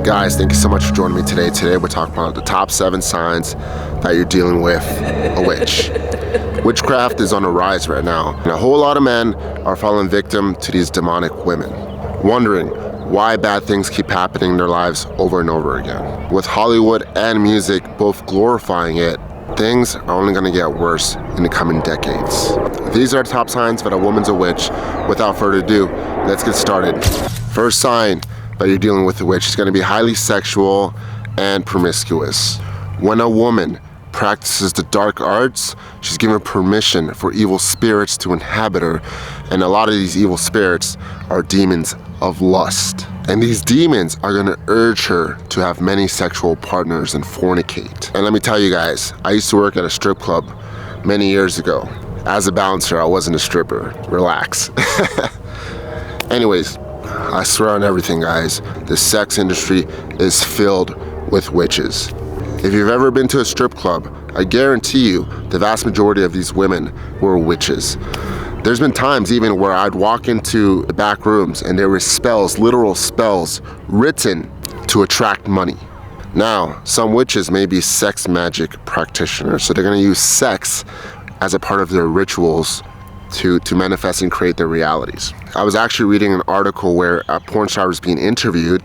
Guys, thank you so much for joining me today. Today we're talking about the top 7 signs that you're dealing with a witch. Witchcraft is on the rise right now, and a whole lot of men are falling victim to these demonic women, wondering why bad things keep happening in their lives over and over again. With Hollywood and music both glorifying it, things are only going to get worse in the coming decades. These are the top signs that a woman's a witch. Without further ado, let's get started. First sign that you're dealing with a witch is going to be highly sexual and promiscuous. When a woman practices the dark arts, she's given permission for evil spirits to inhabit her, and a lot of these evil spirits are demons of lust. And these demons are going to urge her to have many sexual partners and fornicate. And let me tell you guys, I used to work at a strip club many years ago. As a bouncer, I wasn't a stripper. Relax. Anyways, I swear on everything, guys, the sex industry is filled with witches. If you've ever been to a strip club, I guarantee you the vast majority of these women were witches. There's been times even where I'd walk into the back rooms and there were spells, literal spells, written to attract money. Now, some witches may be sex magic practitioners, so they're going to use sex as a part of their rituals to manifest and create their realities. I was actually reading an article where a porn star was being interviewed,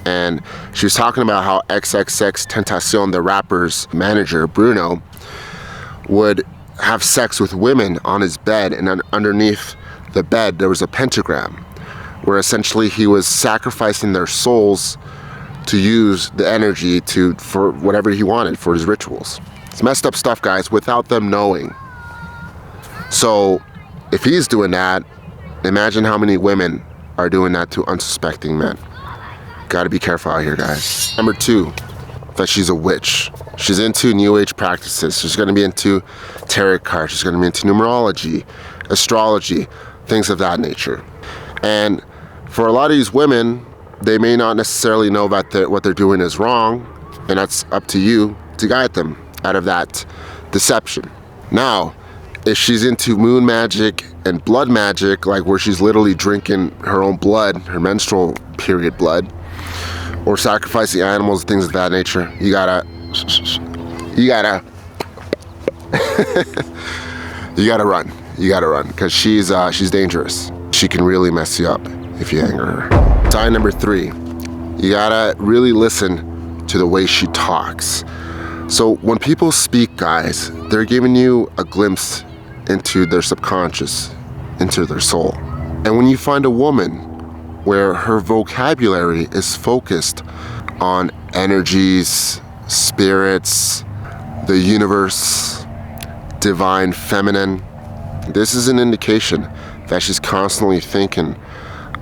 and she was talking about how XXXTentacion, the rapper's manager, Bruno, would have sex with women on his bed, and underneath the bed there was a pentagram, where essentially he was sacrificing their souls to use the energy for whatever he wanted for his rituals. It's messed up stuff, guys, without them knowing. So if he's doing that, imagine how many women are doing that to unsuspecting men. Gotta be careful out here, guys. Number 2, that she's a witch. She's into New Age practices. She's gonna be into tarot cards. She's gonna be into numerology, astrology, things of that nature. And for a lot of these women, they may not necessarily know that what they're doing is wrong, and that's up to you to guide them out of that deception. Now, if she's into moon magic and blood magic, like where she's literally drinking her own blood, her menstrual period blood, or sacrificing animals, things of that nature, you gotta run, because she's dangerous. She can really mess you up if you anger her. Sign number 3, you gotta really listen to the way she talks. So when people speak, guys, they're giving you a glimpse into their subconscious, into their soul. And when you find a woman where her vocabulary is focused on energies, spirits, the universe, divine feminine, this is an indication that she's constantly thinking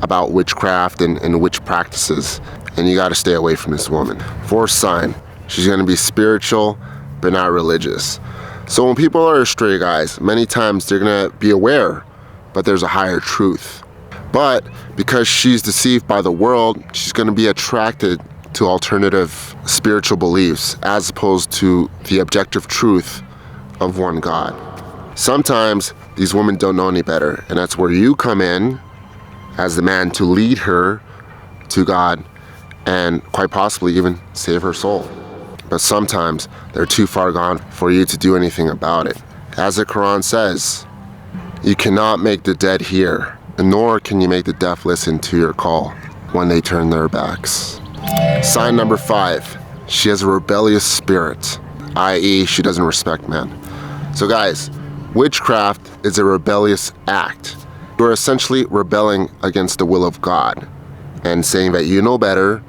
about witchcraft and witch practices, and you gotta stay away from this woman. 4th sign, she's gonna be spiritual but not religious. So when people are astray, guys, many times they're gonna be aware, but there's a higher truth. But because she's deceived by the world, she's gonna be attracted to alternative spiritual beliefs as opposed to the objective truth of one God. Sometimes these women don't know any better, and that's where you come in as the man to lead her to God and quite possibly even save her soul. But sometimes they're too far gone for you to do anything about it. As the Quran says, you cannot make the dead hear, nor can you make the deaf listen to your call when they turn their backs. Sign number 5, she has a rebellious spirit, i.e. she doesn't respect men. So guys, witchcraft is a rebellious act. You're essentially rebelling against the will of God and saying that you know better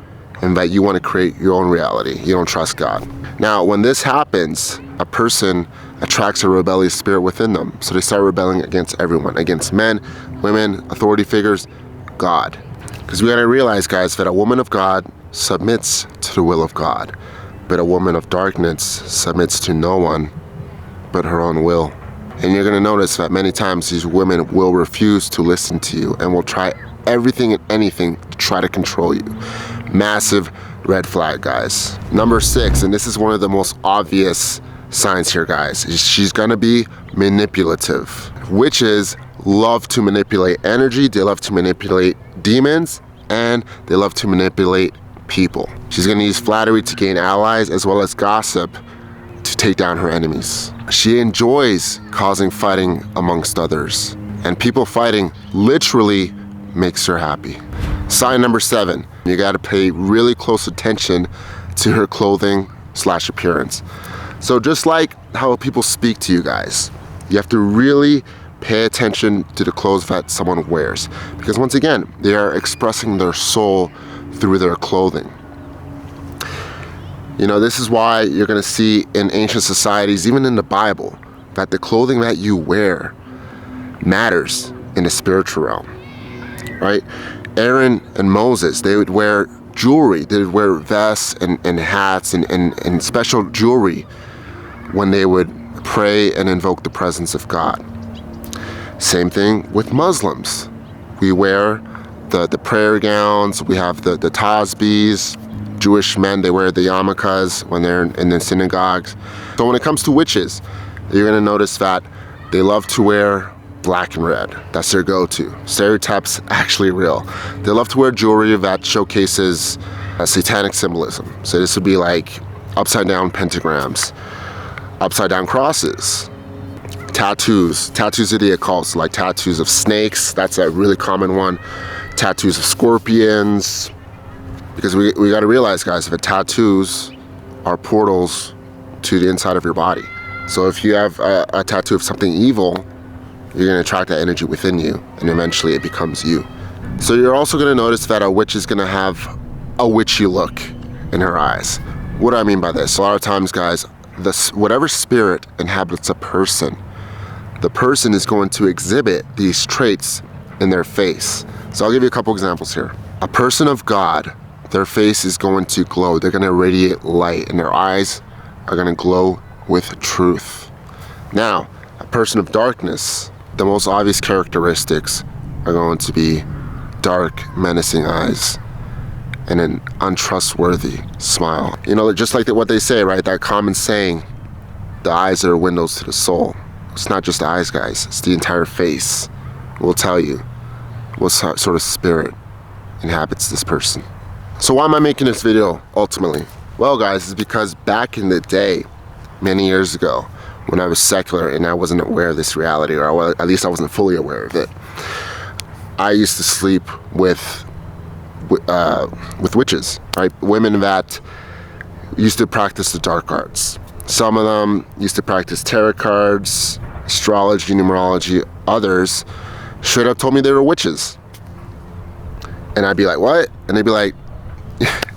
and that you want to create your own reality. You don't trust God. Now, when this happens, a person attracts a rebellious spirit within them. So they start rebelling against everyone, against men, women, authority figures, God. Because we gotta realize, guys, that a woman of God submits to the will of God, but a woman of darkness submits to no one but her own will. And you're gonna notice that many times these women will refuse to listen to you and will try everything and anything to try to control you. Massive red flag, guys. Number 6, and this is one of the most obvious signs here, guys, is she's gonna be manipulative. Witches love to manipulate energy, they love to manipulate demons, and they love to manipulate people. She's gonna use flattery to gain allies as well as gossip to take down her enemies. She enjoys causing fighting amongst others, and people fighting literally makes her happy. Sign number 7, you gotta pay really close attention to her clothing / appearance. So just like how people speak to you guys, you have to really pay attention to the clothes that someone wears, because once again, they are expressing their soul through their clothing. You know, this is why you're gonna see in ancient societies, even in the Bible, that the clothing that you wear matters in the spiritual realm, right? Aaron and Moses, they would wear jewelry. They would wear vests and hats and special jewelry when they would pray and invoke the presence of God. Same thing with Muslims. We wear the prayer gowns, we have the tasbihs. Jewish men, they wear the yarmulkes when they're in the synagogues. So when it comes to witches, you're gonna notice that they love to wear black and red. That's their go-to. Stereotypes actually real. They love to wear jewelry that showcases satanic symbolism. So this would be like upside down pentagrams, upside down crosses, tattoos of the occult, so like tattoos of snakes, that's a really common one, tattoos of scorpions, because we got to realize, guys, that tattoos are portals to the inside of your body. So if you have a tattoo of something evil, you're going to attract that energy within you, and eventually it becomes you. So you're also going to notice that a witch is going to have a witchy look in her eyes. What do I mean by this? A lot of times, guys, whatever spirit inhabits a person, the person is going to exhibit these traits in their face. So I'll give you a couple examples here. A person of God, their face is going to glow. They're going to radiate light, and their eyes are going to glow with truth. Now, a person of darkness, the most obvious characteristics are going to be dark, menacing eyes and an untrustworthy smile. You know, just like what they say, right? That common saying, the eyes are windows to the soul. It's not just the eyes, guys. It's the entire face. Will tell you what sort of spirit inhabits this person. So why am I making this video ultimately? Well, guys, it's because back in the day, many years ago, when I was secular and I wasn't aware of this reality, or at least I wasn't fully aware of it, I used to sleep with witches, right? Women that used to practice the dark arts. Some of them used to practice tarot cards, astrology, numerology. Others straight up told me they were witches. And I'd be like, what? And they'd be like,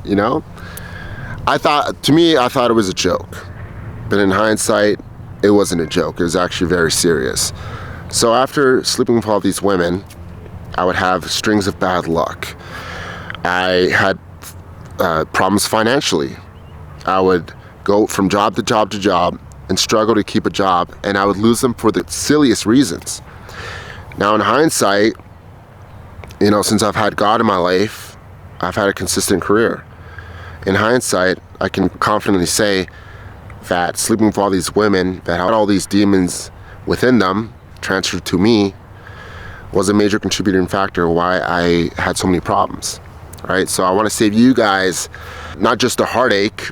you know? I thought it was a joke. But in hindsight, it wasn't a joke. It was actually very serious. So after sleeping with all these women, I would have strings of bad luck. I had problems financially. I would go from job to job to job and struggle to keep a job, and I would lose them for the silliest reasons. Now in hindsight, you know, since I've had God in my life, I've had a consistent career. In hindsight, I can confidently say that sleeping with all these women that had all these demons within them transferred to me was a major contributing factor why I had so many problems, right? So I want to save you guys not just a heartache,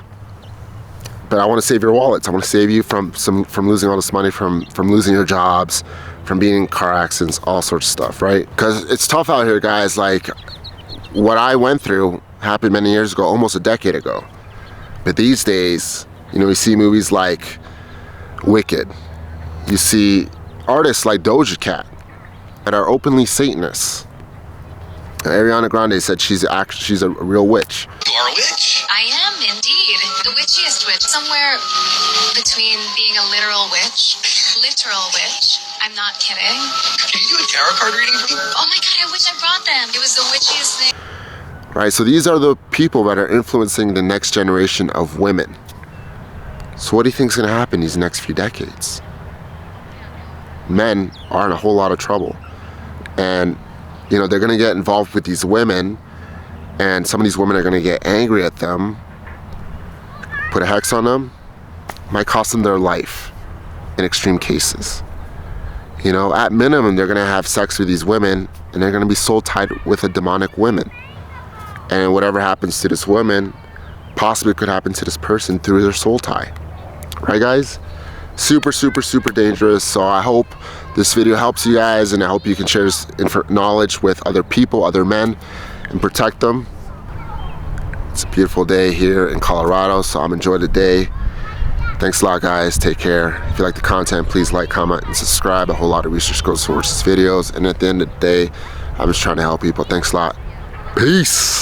but I want to save your wallets. I want to save you from losing all this money, from losing your jobs, from being in car accidents, all sorts of stuff, right? Because it's tough out here, guys. Like, what I went through happened many years ago, almost a decade ago. But these days, you know, we see movies like Wicked. You see artists like Doja Cat that are openly Satanists. Ariana Grande said she's a real witch. You are a witch? I am indeed. The witchiest witch. Somewhere between being a literal witch. I'm not kidding. Can you do a tarot card reading for me? Oh my god, I wish I brought them. It was the witchiest thing. Right, so these are the people that are influencing the next generation of women. So what do you think is going to happen these next few decades? Men are in a whole lot of trouble. And, you know, they're going to get involved with these women, and some of these women are going to get angry at them, put a hex on them, might cost them their life in extreme cases. You know, at minimum, they're going to have sex with these women, and they're going to be soul tied with a demonic woman. And whatever happens to this woman possibly could happen to this person through their soul tie. Right, guys? Super, super, super dangerous. So I hope this video helps you guys, and I hope you can share this knowledge with other people, other men, and protect them. It's a beautiful day here in Colorado, so I'm enjoying the day. Thanks a lot, guys. Take care. If you like the content, please like, comment, and subscribe. A whole lot of research goes towards these videos, and at the end of the day, I'm just trying to help people. Thanks a lot. Peace.